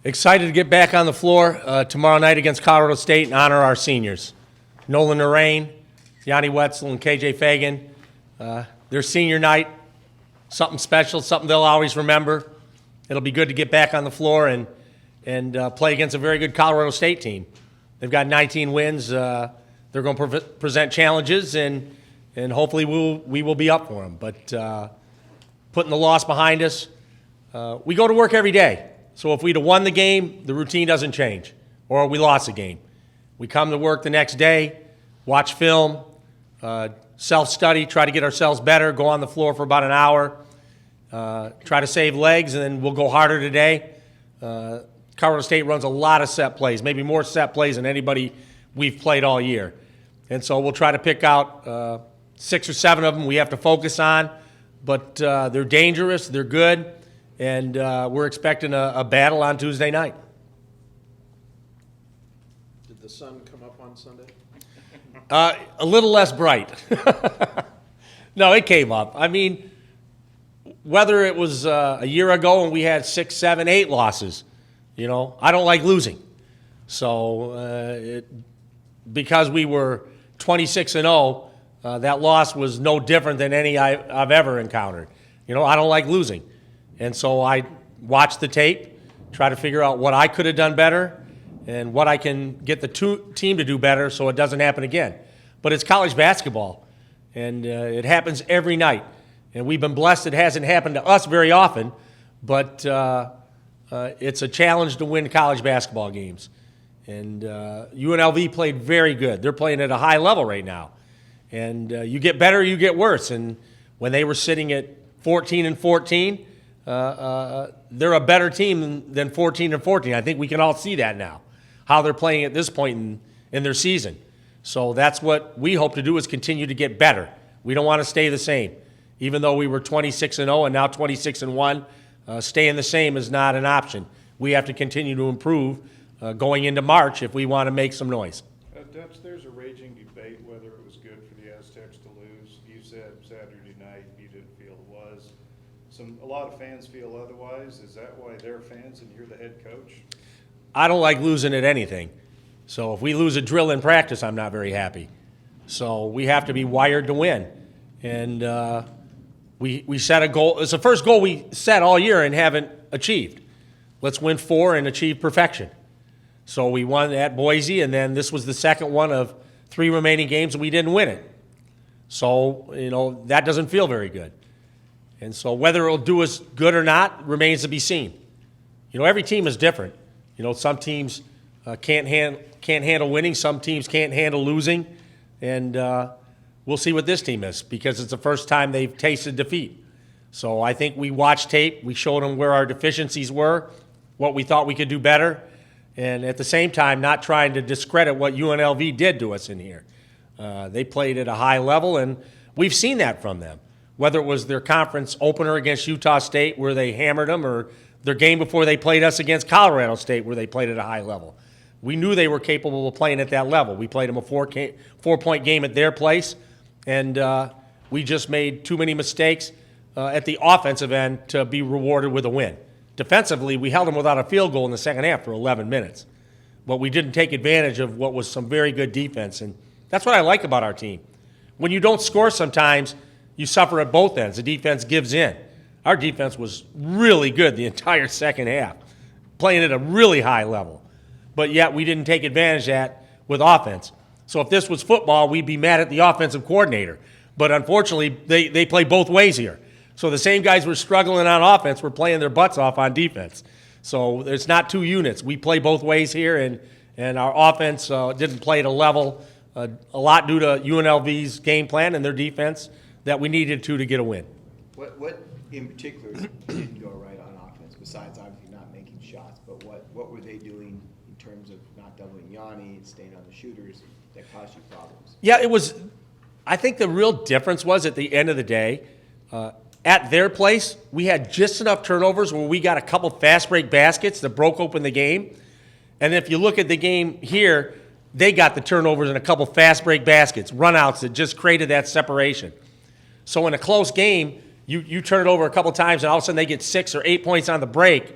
Excited to get back on the floor tomorrow night against Colorado State and honor our seniors. Nolan Narain, Yanni Wetzel, and KJ Fagan. Their senior night, something special, something they'll always remember. It'll be good to get back on the floor and play against a very good Colorado State team. They've got 19 wins. They're going to present challenges, and hopefully we will be up for them. But putting the loss behind us, we go to work every day. So if we'd have won the game, the routine doesn't change, or we lost the game. We come to work the next day, watch film, self-study, try to get ourselves better, go on the floor for about an hour, try to save legs, and then we'll go harder today. Colorado State runs a lot of set plays, maybe more set plays than anybody we've played all year. And so we'll try to pick out 6 or 7 of them we have to focus on, but they're dangerous, they're good, and we're expecting a battle on Tuesday night. Did the sun come up on Sunday? A little less bright. No, it came up. I mean, whether it was a year ago and we had 6, 7, 8 losses, you know, I don't like losing. So because we were 26-0, that loss was no different than any I've ever encountered. You know, I don't like losing. And so I watch the tape, try to figure out what I could have done better and what I can get the team to do better so it doesn't happen again. But it's college basketball, and it happens every night. And we've been blessed it hasn't happened to us very often, but it's a challenge to win college basketball games. And UNLV played very good. They're playing at a high level right now. And you get better, you get worse. And when they were sitting at 14-14, they're a better team than 14-14. I think we can all see that now, how they're playing at this point in their season. So that's what we hope to do, is continue to get better. We don't want to stay the same. Even though we were 26-0 and now 26-1, staying the same is not an option. We have to continue to improve going into March if we want to make some noise. Dutch, there's a raging debate whether it was good for the Aztecs to lose. You said Saturday night you didn't feel it was. A lot of fans feel otherwise. Is that why they're fans and you're the head coach? I don't like losing at anything. So if we lose a drill in practice, I'm not very happy. So we have to be wired to win. And we set a goal. It's the first goal we set all year and haven't achieved. Let's win 4 and achieve perfection. So we won at Boise, and then this was the second one of 3 remaining games, and we didn't win it. So, you know, that doesn't feel very good. And so whether it'll do us good or not remains to be seen. You know, every team is different. You know, some teams can't handle winning. Some teams can't handle losing. And we'll see what this team is, because it's the first time they've tasted defeat. So I think we watched tape. We showed them where our deficiencies were, what we thought we could do better, and at the same time not trying to discredit what UNLV did to us in here. They played at a high level, and we've seen that from them, whether it was their conference opener against Utah State where they hammered them, or their game before they played us against Colorado State where they played at a high level. We knew they were capable of playing at that level. We played them a 4-point game at their place, and we just made too many mistakes at the offensive end to be rewarded with a win. Defensively, we held them without a field goal in the second half for 11 minutes. But we didn't take advantage of what was some very good defense, and that's what I like about our team. When you don't score sometimes, you suffer at both ends. The defense gives in. Our defense was really good the entire second half, playing at a really high level. But yet we didn't take advantage of that with offense. So if this was football, we'd be mad at the offensive coordinator. But unfortunately, they play both ways here. So the same guys who were struggling on offense were playing their butts off on defense. So it's not 2 units. We play both ways here, and our offense didn't play at a level, a lot due to UNLV's game plan and their defense that we needed to get a win. What in particular didn't go right on offense, besides obviously not making shots, but what were they doing in terms of not doubling Yanni, staying on the shooters, that caused you problems? Yeah, it was – I think the real difference was at the end of the day, at their place, we had just enough turnovers where we got a couple fast break baskets that broke open the game. And if you look at the game here, they got the turnovers and a couple fast break baskets, runouts that just created that separation. So in a close game, you turn it over a couple times and all of a sudden they get 6 or 8 points on the break.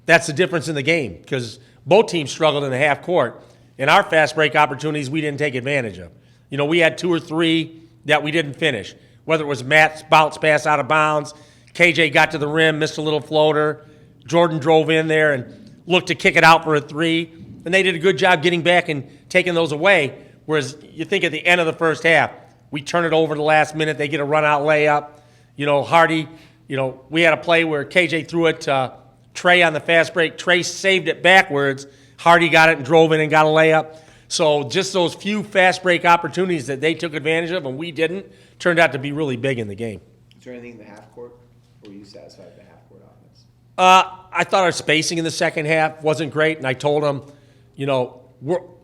That's the difference in the game because both teams struggled in the half court. And our fast break opportunities we didn't take advantage of. You know, we had 2 or 3 that we didn't finish, whether it was Matt's bounce pass out of bounds, KJ got to the rim, missed a little floater, Jordan drove in there and looked to kick it out for a 3, and they did a good job getting back and taking those away, whereas you think at the end of the first half, we turn it over the last minute, they get a run-out layup. You know, Hardy, you know, we had a play where KJ threw it to Trey on the fast break. Trey saved it backwards. Hardy got it and drove in and got a layup. So just those few fast break opportunities that they took advantage of and we didn't turned out to be really big in the game. Is there anything in the half court, or were you satisfied with the half court offense? I thought our spacing in the second half wasn't great, and I told them, you know,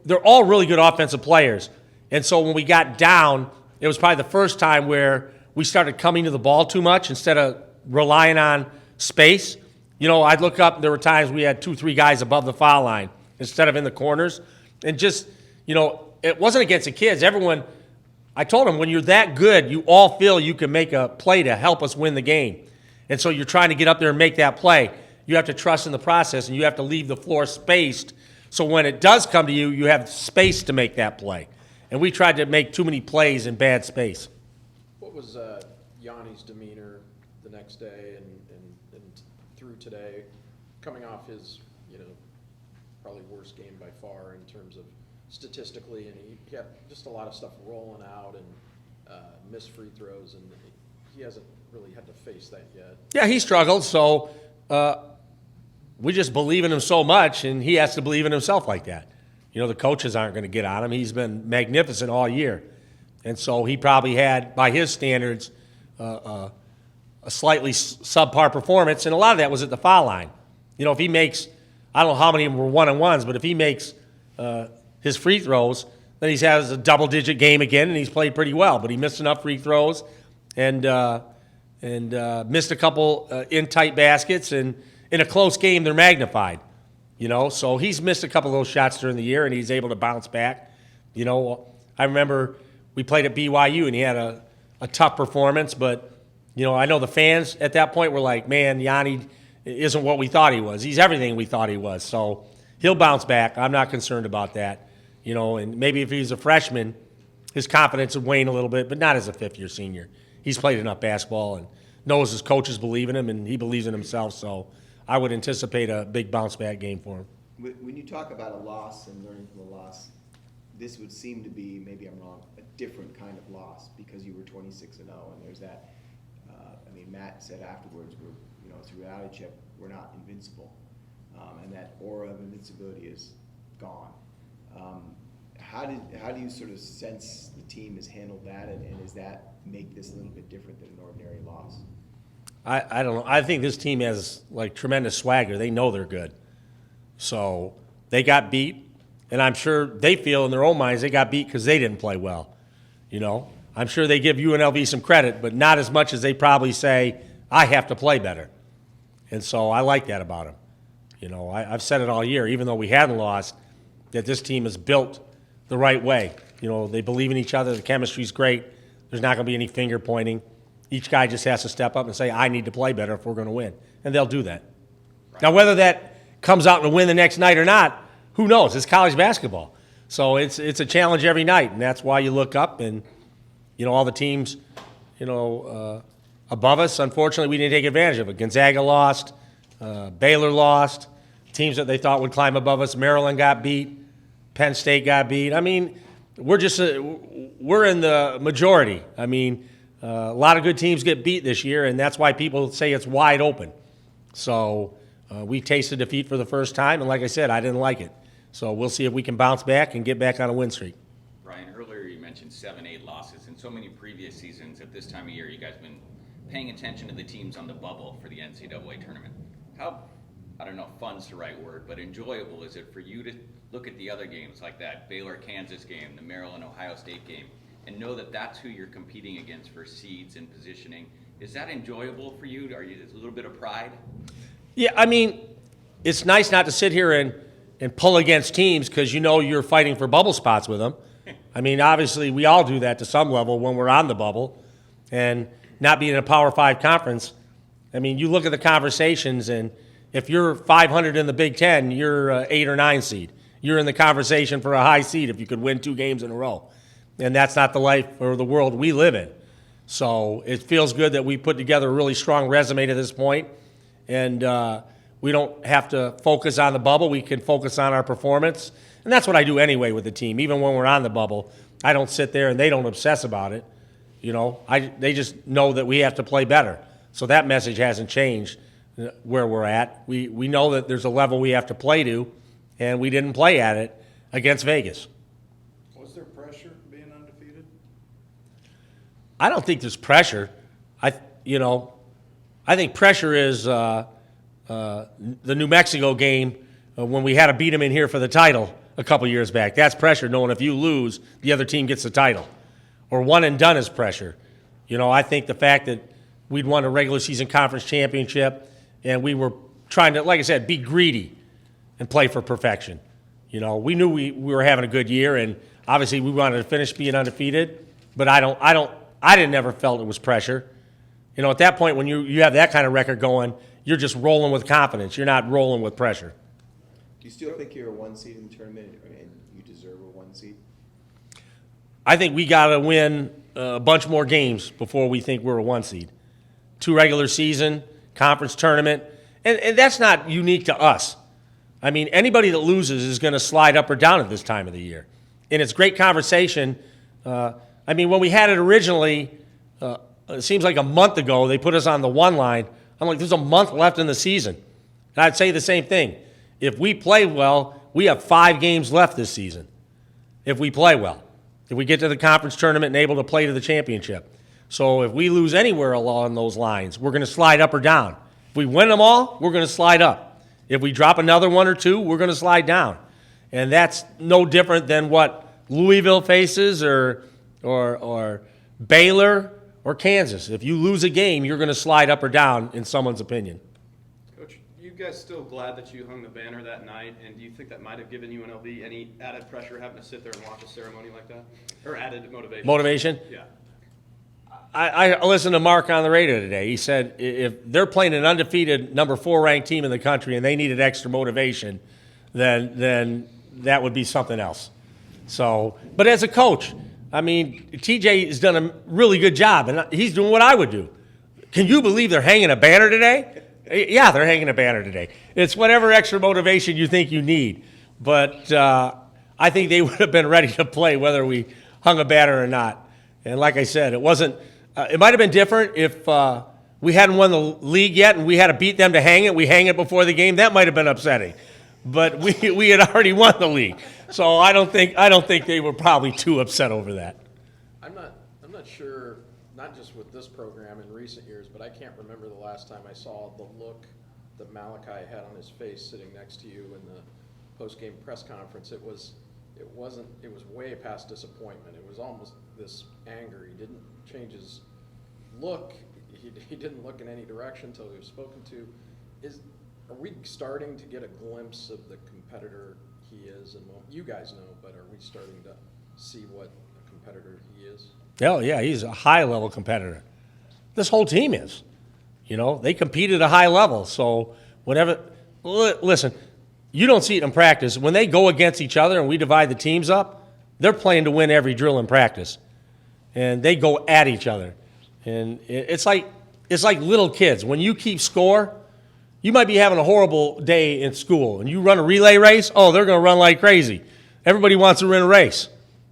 they're all really good offensive players. And so when we got down, it was probably the first time where we started coming to the ball too much instead of relying on space. You know, I'd look up, and there were times we had 2, 3 guys above the foul line instead of in the corners. And just, you know, it wasn't against the kids. Everyone, I told them, when you're that good, you all feel you can make a play to help us win the game. And so you're trying to get up there and make that play. You have to trust in the process, and you have to leave the floor spaced. So when it does come to you, you have space to make that play. And we tried to make too many plays in bad space. What was Yanni's demeanor the next day and through today, coming off his, you know, probably worst game by far in terms of statistically, and he had just a lot of stuff rolling out and missed free throws, and he hasn't really had to face that yet. Yeah, he struggled, so we just believe in him so much, and he has to believe in himself like that. You know, the coaches aren't going to get on him. He's been magnificent all year. And so he probably had, by his standards, a slightly subpar performance, and a lot of that was at the foul line. You know, if he makes, I don't know how many of them were one-on-ones, but if he makes his free throws, then he has a double-digit game again, and he's played pretty well. But he missed enough free throws and missed a couple in-tight baskets, and in a close game, they're magnified. You know, so he's missed a couple of those shots during the year, and he's able to bounce back. You know, I remember we played at BYU, and he had a tough performance, but, you know, I know the fans at that point were like, man, Yanni isn't what we thought he was. He's everything we thought he was. So he'll bounce back. I'm not concerned about that. You know, and maybe if he's a freshman, his confidence would wane a little bit, but not as a fifth-year senior. He's played enough basketball and knows his coaches believe in him, and he believes in himself. So I would anticipate a big bounce-back game for him. When you talk about a loss and learning from a loss, this would seem to be, maybe I'm wrong, a different kind of loss because you were 26-0, and there's that. I mean, Matt said afterwards, we're, you know, it's a reality check. We're not invincible, and that aura of invincibility is gone. How do you sort of sense the team has handled that, and does that make this a little bit different than an ordinary loss? I don't know. I think this team has, like, tremendous swagger. They know they're good. So they got beat, and I'm sure they feel in their own minds they got beat because they didn't play well. You know, I'm sure they give UNLV some credit, but not as much as they probably say, I have to play better. And so I like that about them. You know, I've said it all year, even though we hadn't lost, that this team is built the right way. You know, they believe in each other. The chemistry's great. There's not going to be any finger pointing. Each guy just has to step up and say, I need to play better if we're going to win. And they'll do that. Right. Now, whether that comes out in a win the next night or not, who knows? It's college basketball. So it's a challenge every night, and that's why you look up and, you know, all the teams, you know, above us, unfortunately, we didn't take advantage of it. Gonzaga lost. Baylor lost. Teams that they thought would climb above us, Maryland got beat. Penn State got beat. I mean, we're in the majority. I mean, a lot of good teams get beat this year, and that's why people say it's wide open. So we tasted defeat for the first time, and like I said, I didn't like it. So we'll see if we can bounce back and get back on a win streak. Brian, earlier you mentioned 7-8 losses. In so many previous seasons at this time of year, you guys have been paying attention to the teams on the bubble for the NCAA tournament. How, I don't know if fun's the right word, but enjoyable is it for you to look at the other games like that Baylor-Kansas game, the Maryland-Ohio State game, and know that that's who you're competing against for seeds and positioning? Is that enjoyable for you? Are you a little bit of pride? Yeah, I mean, it's nice not to sit here and pull against teams because you know you're fighting for bubble spots with them. I mean, obviously, we all do that to some level when we're on the bubble. And, not being in a Power 5 conference, I mean, you look at the conversations, and if you're 500 in the Big Ten, you're an 8 or 9 seed. You're in the conversation for a high seed if you could win 2 games in a row. And that's not the life or the world we live in. So it feels good that we put together a really strong resume to this point, and we don't have to focus on the bubble. We can focus on our performance. And that's what I do anyway with the team. Even when we're on the bubble, I don't sit there and they don't obsess about it. You know, they just know that we have to play better. So that message hasn't changed where we're at. We know that there's a level we have to play to, and we didn't play at it against Vegas. Was there pressure being undefeated? I don't think there's pressure. I think pressure is the New Mexico game when we had to beat them in here for the title a couple years back. That's pressure, knowing if you lose, the other team gets the title. Or one and done is pressure. You know, I think the fact that we'd won a regular season conference championship and we were trying to, like I said, be greedy and play for perfection. You know, we knew we were having a good year, and obviously we wanted to finish being undefeated, but I didn't never felt it was pressure. You know, at that point when you have that kind of record going, you're just rolling with confidence. You're not rolling with pressure. Do you still think you're a 1 seed in the tournament and you deserve a 1 seed? I think we got to win a bunch more games before we think we're a 1 seed. 2 regular season, conference tournament, and that's not unique to us. I mean, anybody that loses is going to slide up or down at this time of the year. And it's great conversation. I mean, when we had it originally, it seems like a month ago, they put us on the 1 line. I'm like, there's a month left in the season. And I'd say the same thing. If we play well, we have 5 games left this season. If we play well. If we get to the conference tournament and able to play to the championship. So if we lose anywhere along those lines, we're going to slide up or down. If we win them all, we're going to slide up. If we drop another 1 or 2, we're going to slide down. And that's no different than what Louisville faces or Baylor or Kansas. If you lose a game, you're going to slide up or down in someone's opinion. Coach, you guys still glad that you hung the banner that night, and do you think that might have given UNLV any added pressure having to sit there and watch a ceremony like that? Or added motivation? Motivation? Yeah. I listened to Mark on the radio today. He said if they're playing an undefeated number 4 ranked team in the country and they needed extra motivation, then that would be something else. So, but as a coach, I mean, TJ has done a really good job, and he's doing what I would do. Can you believe they're hanging a banner today? Yeah, they're hanging a banner today. It's whatever extra motivation you think you need. But I think they would have been ready to play whether we hung a banner or not. And like I said, it wasn't. It might have been different if we hadn't won the league yet and we had to beat them to hang it. We hang it before the game. That might have been upsetting. But we had already won the league, so I don't think they were probably too upset over that. I'm not sure, not just with this program in recent years, but I can't remember the last time I saw the look that Malachi had on his face sitting next to you in the post-game press conference. It was way past disappointment. It was almost this anger. He didn't change his look. He didn't look in any direction until he was spoken to. Are we starting to get a glimpse of the competitor he is? And well, you guys know, but are we starting to see what a competitor he is? Oh, yeah, he's a high-level competitor. This whole team is. You know, they compete at a high level. So listen, you don't see it in practice. When they go against each other and we divide the teams up, they're playing to win every drill in practice. And they go at each other. And it's like little kids. When you keep score, you might be having a horrible day in school, and you run a relay race, oh, they're going to run like crazy. Everybody wants to run a race.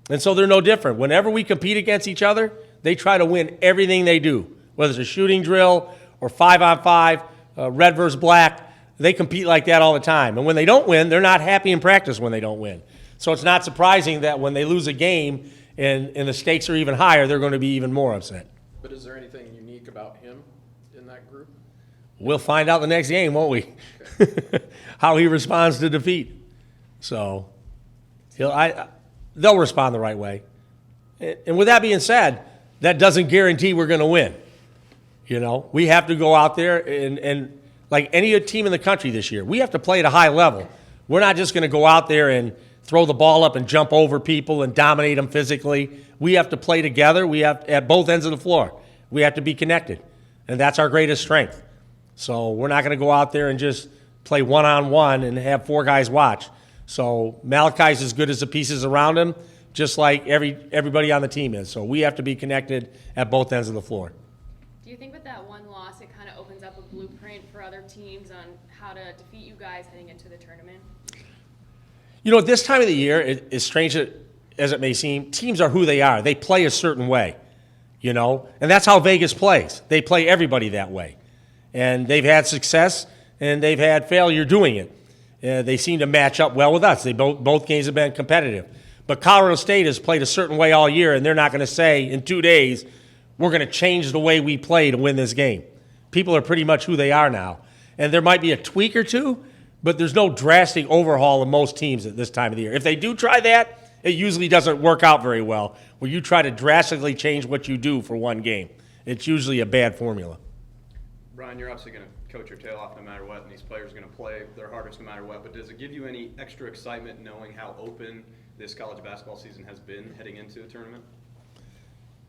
And so they're no different. Whenever we compete against each other, they try to win everything they do, whether it's a shooting drill or 5-on-5, red versus black. They compete like that all the time. And when they don't win, they're not happy in practice when they don't win. So it's not surprising that when they lose a game and the stakes are even higher, they're going to be even more upset. But is there anything unique about him in that group? We'll find out the next game, won't we? Okay. How he responds to defeat. So they'll respond the right way. And with that being said, that doesn't guarantee we're going to win. You know, we have to go out there and like any team in the country this year, we have to play at a high level. We're not just going to go out there and throw the ball up and jump over people and dominate them physically. We have to play together. We have at both ends of the floor. We have to be connected, and that's our greatest strength. So we're not going to go out there and just play one-on-one and have 4 guys watch. So Malachi's as good as the pieces around him, just like everybody on the team is. So we have to be connected at both ends of the floor. Do you think with that one loss, it kind of opens up a blueprint for other teams on how to defeat you guys heading into the tournament? You know, at this time of the year, as strange as it may seem, teams are who they are. They play a certain way, you know, and that's how Vegas plays. They play everybody that way. And they've had success, and they've had failure doing it. They seem to match up well with us. Both games have been competitive. But Colorado State has played a certain way all year, and they're not going to say in 2 days, we're going to change the way we play to win this game. People are pretty much who they are now. And there might be a tweak or two, but there's no drastic overhaul of most teams at this time of the year. If they do try that, it usually doesn't work out very well, where you try to drastically change what you do for one game. It's usually a bad formula. Brian, you're obviously going to coach your tail off no matter what, and these players are going to play their hardest no matter what, but does it give you any extra excitement knowing how open this college basketball season has been heading into the tournament?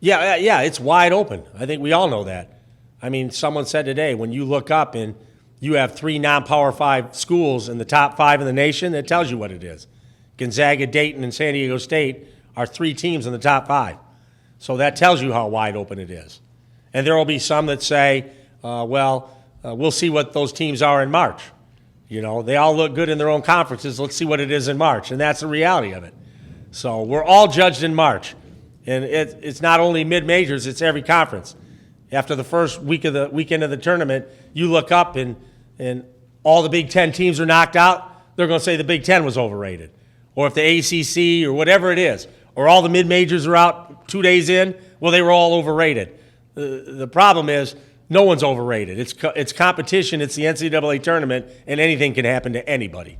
Yeah, it's wide open. I think we all know that. I mean, someone said today, when you look up and you have 3 non-Power 5 schools in the top 5 in the nation, it tells you what it is. Gonzaga, Dayton, and San Diego State are 3 teams in the top 5. So that tells you how wide open it is. And there will be some that say, we'll see what those teams are in March. You know, they all look good in their own conferences. Let's see what it is in March. And that's the reality of it. So we're all judged in March. And it's not only mid-majors, it's every conference. After the first weekend of the tournament, you look up and all the Big Ten teams are knocked out, they're going to say the Big Ten was overrated. Or if the ACC or whatever it is, or all the mid-majors are out 2 days in, well, they were all overrated. The problem is no one's overrated. It's competition. It's the NCAA tournament, and anything can happen to anybody.